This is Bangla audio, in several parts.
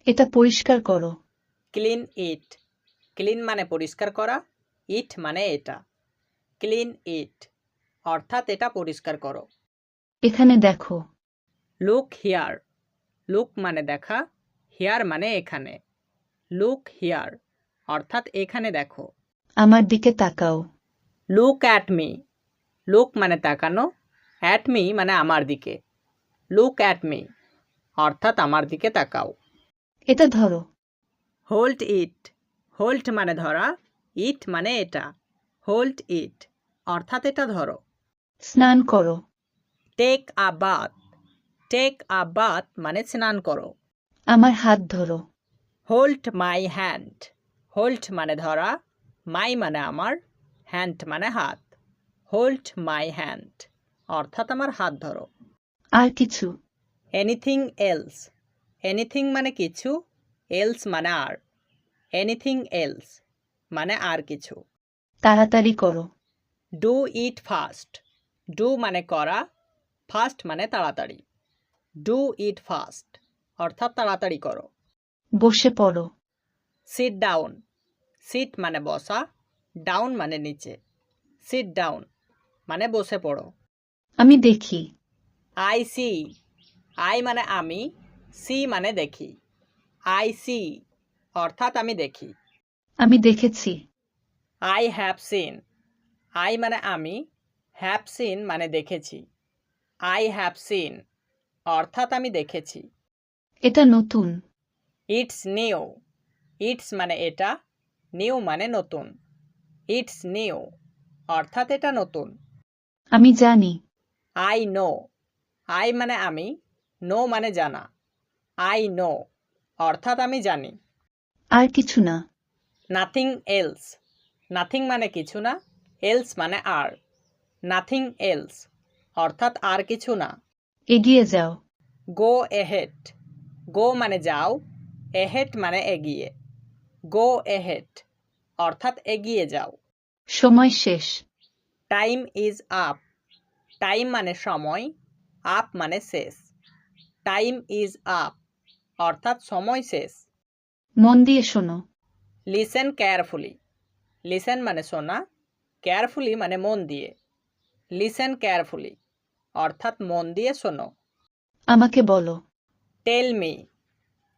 এটা পরিষ্কার করো। Clean it. ক্লিন মানে পরিষ্কার করা, ইট মানে এটা। ক্লিন ইট অর্থাৎ এটা পরিষ্কার করো। এখানে দেখো। Look here. লুক মানে দেখা, হিয়ার মানে এখানে। লুক হিয়ার অর্থাৎ এখানে দেখো। আমার দিকে তাকাও। Look at me. লুক মানে তাকানো, অ্যাট মি মানে আমার দিকে। লুক অ্যাট মি অর্থাৎ আমার দিকে তাকাও। এটা ধরো। Hold it. হোল্ড মানে ধরা, ইট মানে এটা। হোল্ড ইট অর্থাৎ এটা ধরো। স্নান করো। Take a bath. Take a bath মানে স্নান করো। আমার হাত ধরো। Hold my hand. হোল্ড মানে ধরা, মাই মানে আমার, হ্যান্ড মানে হাত। হোল্ড মাই হ্যান্ড অর্থাৎ আমার হাত ধরো। আর কিছু? Anything else. এনিথিং মানে কিছু, এলস মানে আর। এনিথিং এলস মানে আর কিছু। তাড়াতাড়ি করো। Do it fast. ডু মানে করা, ফাস্ট মানে তাড়াতাড়ি। ডু ইট ফাস্ট অর্থাৎ তাড়াতাড়ি করো। বসে পড়ো। Sit down. সিট মানে বসা, ডাউন মানে নিচে। সিট ডাউন মানে বসে পড়ো। আমি দেখি। I C. আই মানে আমি, সি মানে দেখি। আই সি অর্থাৎ আমি দেখি। আমি দেখেছি। I have seen. আই মানে আমি, হ্যাভ সিন মানে দেখেছি। আই হ্যাভ সিন অর্থাৎ আমি দেখেছি। এটা নতুন। It's new. ইটস মানে এটা, নিউ মানে নতুন। ইটস নিউ অর্থাৎ এটা নতুন। আমি জানি। I know. আই মানে আমি, নো মানে জানা। আই নো অর্থাৎ আমি জানি। আর কিছু না। Nothing else. নাথিং মানে কিছু না, এলস মানে আর। নাথিং এলস অর্থাৎ আর কিছু না। এগিয়ে যাও। গো এহেড। গো মানে যাও, এহেড মানে এগিয়ে। গো এহেড অর্থাৎ এগিয়ে যাও। সময় শেষ। Time is up. টাইম মানে সময়, আপ মানে শেষ। টাইম ইজ আপ অর্থাৎ সময় শেষ। মন দিয়ে শোনো। Listen carefully. লিসেন মানে শোনা, কেয়ারফুলি মানে মন দিয়ে। লিসেন কেয়ারফুলি অর্থাৎ মন দিয়ে শোনো। আমাকে বলো। Tell me.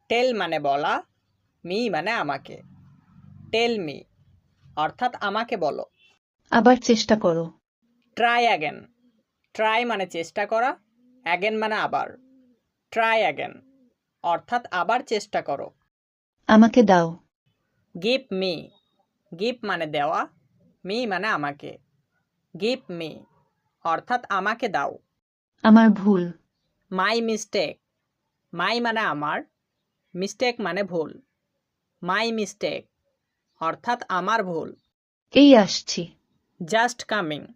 টেল মানে বলা, মি মানে আমাকে। টেল মি অর্থাৎ আমাকে বলো। আবার চেষ্টা করো। Try again. ট্রাই মানে চেষ্টা করা, অ্যাগেন মানে আবার। ট্রাই অ্যাগেন অর্থাৎ আবার চেষ্টা করো। আমাকে দাও। Give me. গিভ মানে দেওয়া, মি মানে আমাকে। গিভ মি অর্থাৎ আমাকে দাও। আমার ভুল। My mistake. মাই মানে আমার, মিস্টেক মানে ভুল। মাই মিস্টেক অর্থাৎ আমার ভুল। এই আসছি। Just coming.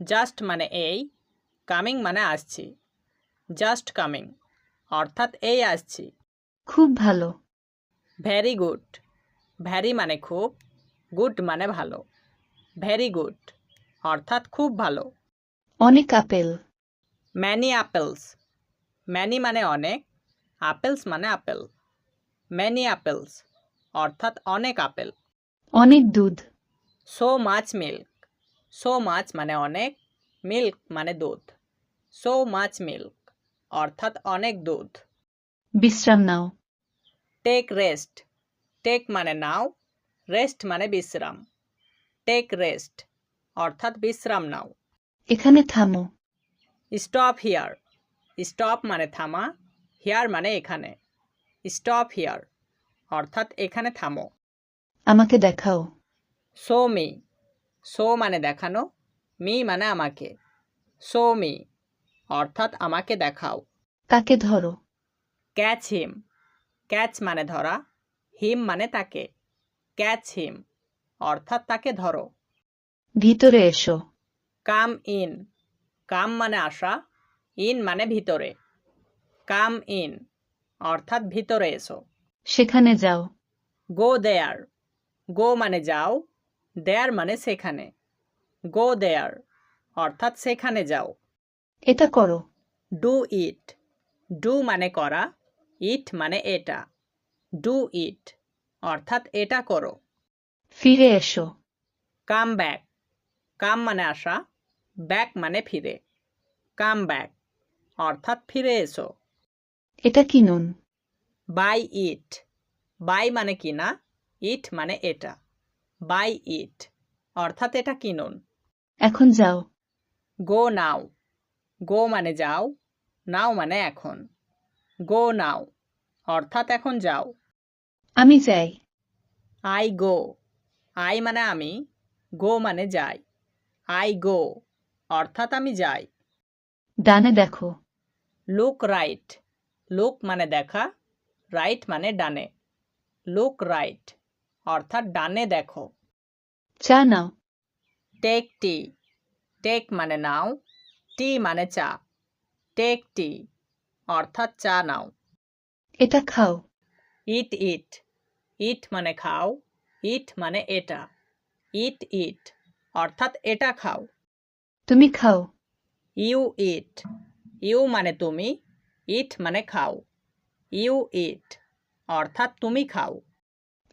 জাস্ট মানে এই, কামিং মানে আসছি। জাস্ট কামিং অর্থাৎ এই আসছি। খুব ভালো। Very good. ভেরি মানে খুব, গুড মানে ভালো। ভেরি গুড অর্থাৎ খুব ভালো। অনেক আপেল। Many apples. ম্যানি মানে অনেক, আপেলস মানে আপেল। ম্যানি অ্যাপেলস অর্থাৎ অনেক আপেল। অনেক দুধ। So much milk. So much মানে অনেক, মিল্ক মানে দুধ। সো মাচ মিল্ক অর্থাৎ অনেক দুধ। বিশ্রাম নাও। Take rest. টেক মানে নাও, রেস্ট মানে বিশ্রাম। টেক রেস্ট অর্থাৎ বিশ্রাম নাও। এখানে থামো। Stop here. স্টপ মানে থামা, হিয়ার মানে এখানে। স্টপ হিয়ার অর্থাৎ এখানে থামো। আমাকে দেখাও। Show me. শো মানে দেখানো, মি মানে আমাকে। শো মি অর্থাৎ আমাকে দেখাও। তাকে ধরো। ক্যাচ হিম। ক্যাচ মানে ধরা, হিম মানে তাকে। ক্যাচ হিম অর্থাৎ তাকে ধরো। ভিতরে এসো। Come in. কাম মানে আসা, ইন মানে ভিতরে। কাম ইন অর্থাৎ ভিতরে এসো। সেখানে যাও। গো দেয়ার। গো মানে যাও, দেয়ার মানে সেখানে। গো দেয়ার অর্থাৎ সেখানে যাও। এটা করো। Do it. ডু মানে করা, ইট মানে এটা। ডু ইট অর্থাৎ এটা করো। ফিরে এসো। কাম ব্যাক, কাম মানে আসা, ব্যাক মানে ফিরে। কাম ব্যাক অর্থাৎ ফিরে এসো। এটা কিনুন। বাই ইট, বাই মানে কিনা, ইট মানে এটা। বাই ইট অর্থাৎ এটা কিনুন। এখন যাও। গো নাও, গো মানে যাও, নাও মানে এখন। গো নাও অর্থাৎ এখন যাও। আমি যাই। আই গো, আই মানে আমি, গো মানে যাই। আই গো অর্থাৎ আমি যাই। ডানে দেখো। লুক রাইট, লুক মানে দেখা, রাইট মানে ডানে। লুক রাইট অর্থাৎ ডানে দেখো। চা নাও। টেক টি, টেক মানে নাও, টি মানে চা। টেক টি অর্থাৎ চা নাও। এটা খাও। ইট ইট, ইট মানে খাও, ইট মানে এটা। ইট ইট অর্থাৎ এটা খাও। তুমি খাও। ইউ ইট, ইউ মানে তুমি, ইট মানে খাও। ইউ ইট অর্থাৎ তুমি খাও।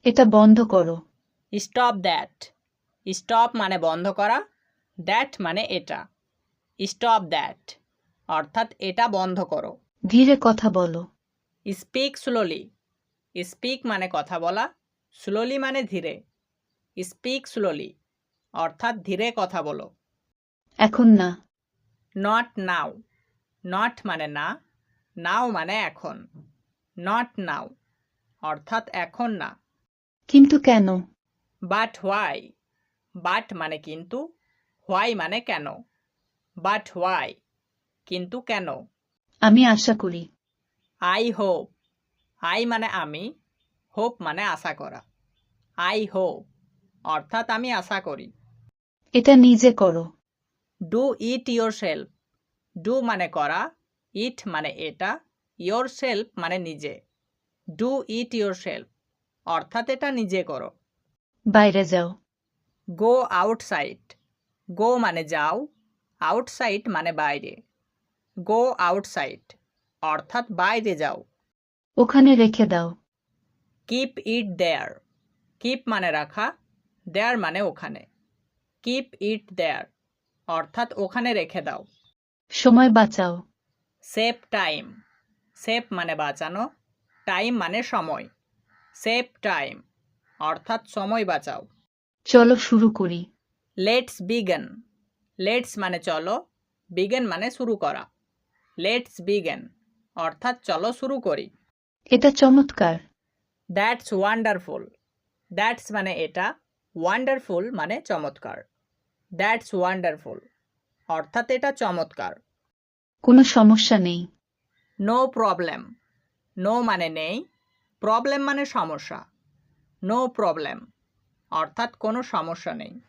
এটা বন্ধ করো। স্টপ দ্যাট, স্টপ মানে বন্ধ করা, দ্যাট মানে এটা। স্টপ দ্যাট অর্থাৎ এটা বন্ধ করো। ধীরে কথা বলো। স্পিক স্লোলি, স্পিক মানে কথা বলা, স্লোলি মানে ধীরে। স্পিক স্লোলি অর্থাৎ ধীরে কথা বলো। এখন না। নট নাও, নট মানে না, নাও মানে এখন। নট নাও অর্থাৎ এখন না। কিন্তু কেন? বাট হোয়াই, বাট মানে কিন্তু, হোয়াই মানে কেন। বাট হোয়াই কিন্তু কেন। আমি আশা করি। আই হোপ, আই মানে আমি, হোপ মানে আশা করা। আই হোপ অর্থাৎ আমি আশা করি। এটা নিজে করো। Do it your self, do মানে করা, ইট মানে এটা, ইয়োর সেলফ মানে নিজে। ডু ইট ইয়োর সেলফ অর্থাৎ এটা নিজে করো। বাইরে যাও। গো আউটসাইড, গো মানে যাও, আউটসাইড মানে বাইরে। গো আউটসাইড অর্থাৎ বাইরে যাও। ওখানে রেখে দাও। কিপ ইট দেয়ার, কিপ মানে রাখা, দেয়ার মানে ওখানে। কিপ ইট দেয়ার অর্থাৎ ওখানে রেখে দাও। সময় বাঁচাও। সেভ টাইম, সেভ মানে বাঁচানো, টাইম মানে সময়। সেভ টাইম অর্থাৎ সময় বাঁচাও। চলো শুরু করি। লেটস বিগেন, লেটস মানে চলো, বিগেন মানে শুরু করা। লেটস বিগেন অর্থাৎ চলো শুরু করি। এটা চমৎকার। দ্যাটস ওয়ান্ডারফুল, দ্যাটস মানে এটা, ওয়ান্ডারফুল মানে চমৎকার। দ্যাটস ওয়ান্ডারফুল অর্থাৎ এটা চমৎকার। কোনো সমস্যা নেই। নো প্রবলেম, নো মানে নেই, প্রবলেম মানে সমস্যা। নো প্রবলেম অর্থাৎ কোনো সমস্যা নেই।